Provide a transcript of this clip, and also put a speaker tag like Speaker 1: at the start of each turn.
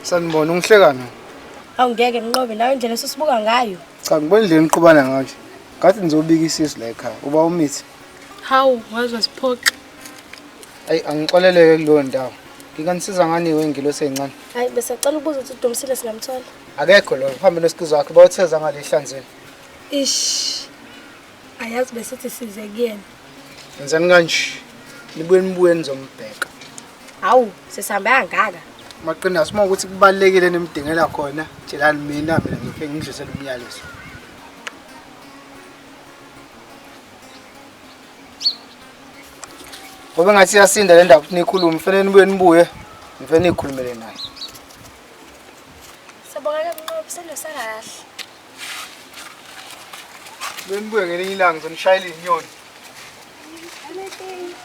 Speaker 1: Sanibona ungihlekana.
Speaker 2: Awungeke Mnqobi nawe indlela sosibuka ngayo.
Speaker 1: Cha ngibona indlela niqhubana ngayo. Ngathi nizobika isizwe la ekhaya. Uba umithi.
Speaker 3: Hawu, wazwa siphoxa.
Speaker 1: Ayi angixoleleke kuleyo ndawo. Nginganisiza ngani wengilo seyincane?
Speaker 2: Hayi bese acela ukubuza ukuthi uDumisile singamthola.
Speaker 1: Akekho lo, uhambe nesikizo wakhe bawutheza ngalehlanzeni.
Speaker 2: Ish. Ayazi bese size kuyena.
Speaker 1: Yenzani kanje? Nibuye nizombheka.
Speaker 2: Hawu, sesihambe angaka.
Speaker 1: Maqina sima ukuthi kubalekile nemdingela khona. Tshelani mina ngifike ngidlisele umyalezo. Ngoba ngathi yasinda le ndaba nikhuluma, kufanele nibuye ngifene nikhulumele naye.
Speaker 2: Sabonga Mnqobi sendosala kahle.
Speaker 1: Nibuye ngelinye ilanga ngizonishayela inyoni.
Speaker 2: Anything.